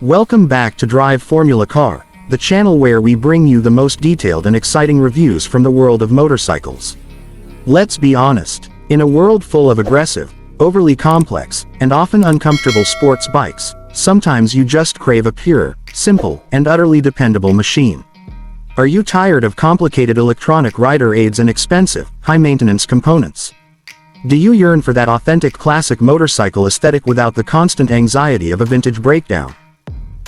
Welcome back to Driveformulacar, the channel where we bring you the most detailed and exciting reviews from the world of motorcycles. Let's be honest, in a world full of aggressive, overly complex, and often uncomfortable sports bikes, sometimes you just crave a pure, simple, and utterly dependable machine. Are you tired of complicated electronic rider aids and expensive, high-maintenance components? Do you yearn for that authentic classic motorcycle aesthetic without the constant anxiety of a vintage breakdown?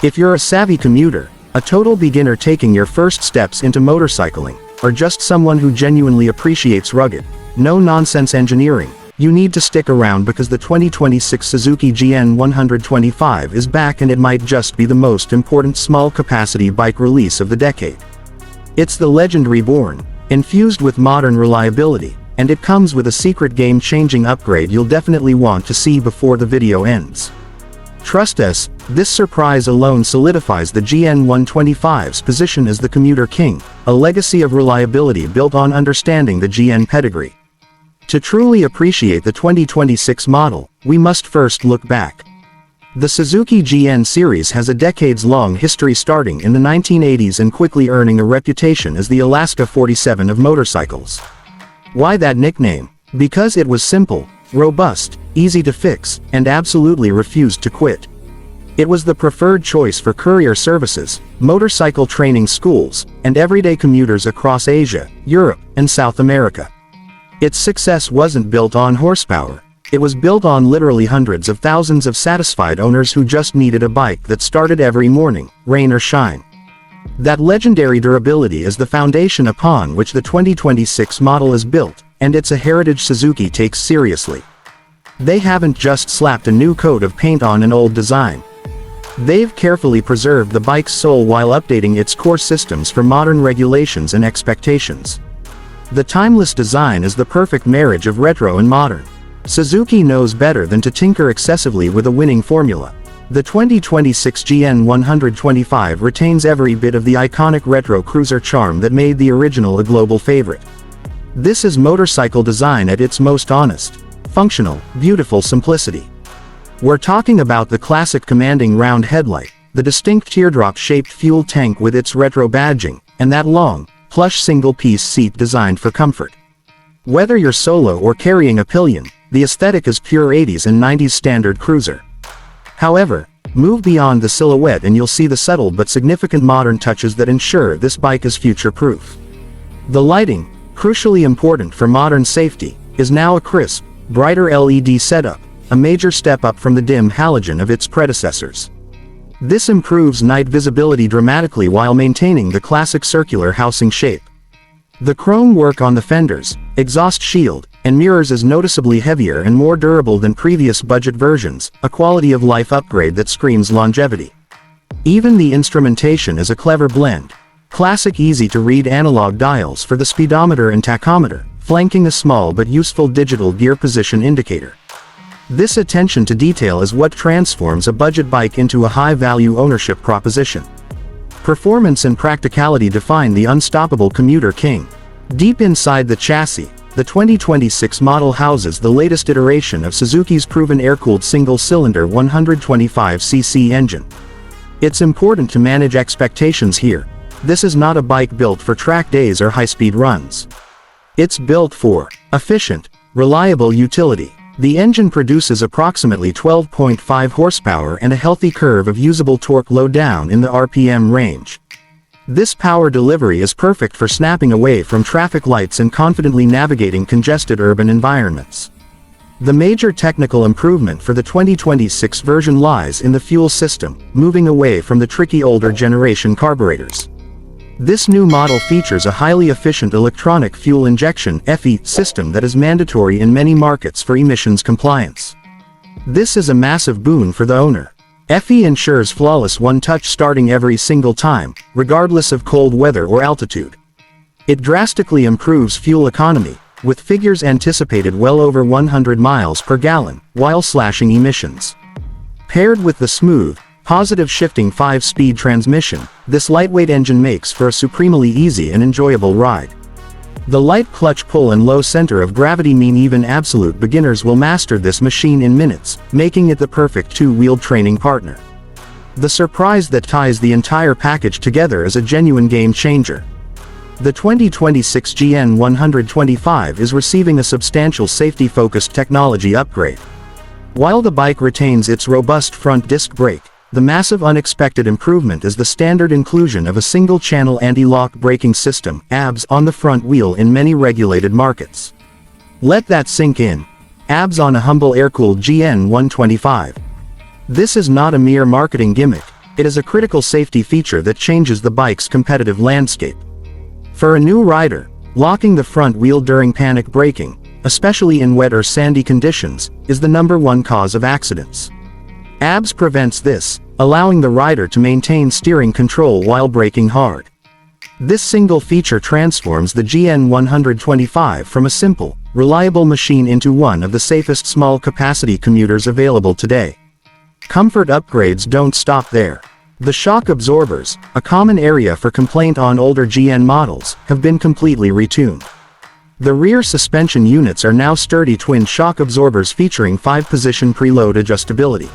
If you're a savvy commuter, a total beginner taking your first steps into motorcycling, or just someone who genuinely appreciates rugged, no-nonsense engineering, you need to stick around because the 2026 Suzuki GN 125 is back, and it might just be the most important small-capacity bike release of the decade. It's the legend reborn, infused with modern reliability, and it comes with a secret game-changing upgrade you'll definitely want to see before the video ends. Trust us, this surprise alone solidifies the GN 125's position as the commuter king, a legacy of reliability built on understanding the GN pedigree. To truly appreciate the 2026 model, we must first look back. The Suzuki GN series has a decades-long history, starting in the 1980s and quickly earning a reputation as the Alaska 47 of motorcycles. Why that nickname? Because it was simple, robust, easy to fix, and absolutely refused to quit. It was the preferred choice for courier services, motorcycle training schools, and everyday commuters across Asia, Europe, and South America. Its success wasn't built on horsepower. It was built on literally hundreds of thousands of satisfied owners who just needed a bike that started every morning, rain or shine. That legendary durability is the foundation upon which the 2026 model is built, and it's a heritage Suzuki takes seriously. They haven't just slapped a new coat of paint on an old design. They've carefully preserved the bike's soul while updating its core systems for modern regulations and expectations. The timeless design is the perfect marriage of retro and modern. Suzuki knows better than to tinker excessively with a winning formula. The 2026 GN 125 retains every bit of the iconic retro cruiser charm that made the original a global favorite. This is motorcycle design at its most honest, functional, beautiful simplicity. We're talking about the classic commanding round headlight, the distinct teardrop-shaped fuel tank with its retro badging, and that long, plush single-piece seat designed for comfort. Whether you're solo or carrying a pillion, the aesthetic is pure 80s and 90s standard cruiser. However, move beyond the silhouette and you'll see the subtle but significant modern touches that ensure this bike is future-proof. The lighting, crucially important for modern safety, is now a crisp, brighter LED setup, a major step up from the dim halogen of its predecessors. This improves night visibility dramatically while maintaining the classic circular housing shape. The chrome work on the fenders, exhaust shield, and mirrors is noticeably heavier and more durable than previous budget versions, a quality-of-life upgrade that screams longevity. Even the instrumentation is a clever blend. Classic easy-to-read analog dials for the speedometer and tachometer, flanking a small but useful digital gear position indicator. This attention to detail is what transforms a budget bike into a high-value ownership proposition. Performance and practicality define the unstoppable commuter king. Deep inside the chassis, the 2026 model houses the latest iteration of Suzuki's proven air-cooled single-cylinder 125cc engine. It's important to manage expectations here. This is not a bike built for track days or high-speed runs. It's built for efficient, reliable utility. The engine produces approximately 12.5 horsepower and a healthy curve of usable torque low down in the RPM range. This power delivery is perfect for snapping away from traffic lights and confidently navigating congested urban environments. The major technical improvement for the 2026 version lies in the fuel system, moving away from the tricky older generation carburetors. This new model features a highly efficient electronic fuel injection (FE) system that is mandatory in many markets for emissions compliance. This is a massive boon for the owner. FE ensures flawless one-touch starting every single time, regardless of cold weather or altitude. It drastically improves fuel economy, with figures anticipated well over 100 miles per gallon, while slashing emissions. Paired with the smooth, positive shifting 5-speed transmission, this lightweight engine makes for a supremely easy and enjoyable ride. The light clutch pull and low center of gravity mean even absolute beginners will master this machine in minutes, making it the perfect two-wheeled training partner. The surprise that ties the entire package together is a genuine game changer. The 2026 GN 125 is receiving a substantial safety-focused technology upgrade. While the bike retains its robust front disc brake, the massive unexpected improvement is the standard inclusion of a single-channel anti-lock braking system (ABS) on the front wheel in many regulated markets. Let that sink in. ABS on a humble air-cooled GN 125. This is not a mere marketing gimmick, it is a critical safety feature that changes the bike's competitive landscape. For a new rider, locking the front wheel during panic braking, especially in wet or sandy conditions, is the #1 cause of accidents. ABS prevents this, allowing the rider to maintain steering control while braking hard. This single feature transforms the GN 125 from a simple, reliable machine into one of the safest small-capacity commuters available today. Comfort upgrades don't stop there. The shock absorbers, a common area for complaint on older GN models, have been completely retuned. The rear suspension units are now sturdy twin shock absorbers featuring 5-position preload adjustability.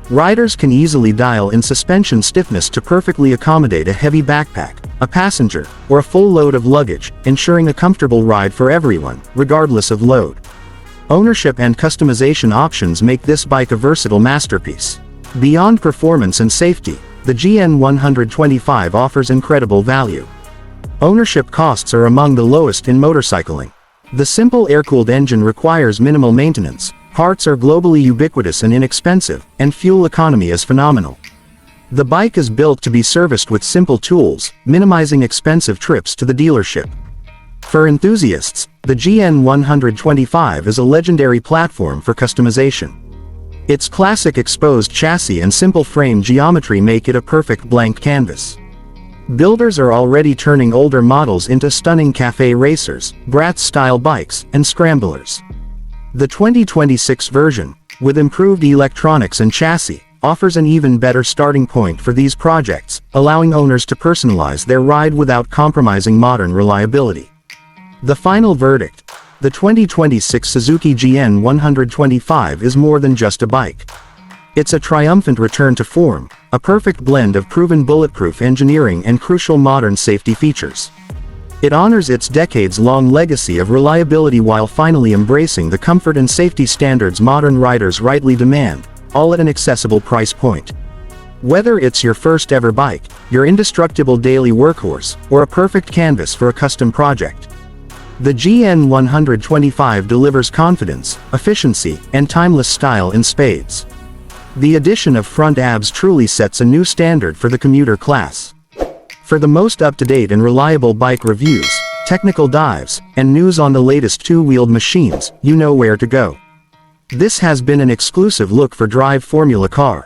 Riders can easily dial in suspension stiffness to perfectly accommodate a heavy backpack, a passenger, or a full load of luggage, ensuring a comfortable ride for everyone, regardless of load. Ownership and customization options make this bike a versatile masterpiece. Beyond performance and safety, the GN 125 offers incredible value. Ownership costs are among the lowest in motorcycling. The simple air-cooled engine requires minimal maintenance, parts are globally ubiquitous and inexpensive, and fuel economy is phenomenal. The bike is built to be serviced with simple tools, minimizing expensive trips to the dealership. For enthusiasts, the GN 125 is a legendary platform for customization. Its classic exposed chassis and simple frame geometry make it a perfect blank canvas. Builders are already turning older models into stunning cafe racers, Bratz-style bikes, and scramblers. The 2026 version, with improved electronics and chassis, offers an even better starting point for these projects, allowing owners to personalize their ride without compromising modern reliability. The final verdict: the 2026 Suzuki GN 125 is more than just a bike. It's a triumphant return to form, a perfect blend of proven bulletproof engineering and crucial modern safety features. It honors its decades-long legacy of reliability while finally embracing the comfort and safety standards modern riders rightly demand, all at an accessible price point. Whether it's your first ever bike, your indestructible daily workhorse, or a perfect canvas for a custom project, the GN 125 delivers confidence, efficiency, and timeless style in spades. The addition of front ABS truly sets a new standard for the commuter class. For the most up-to-date and reliable bike reviews, technical dives, and news on the latest two-wheeled machines, you know where to go. This has been an exclusive look for Driveformulacar.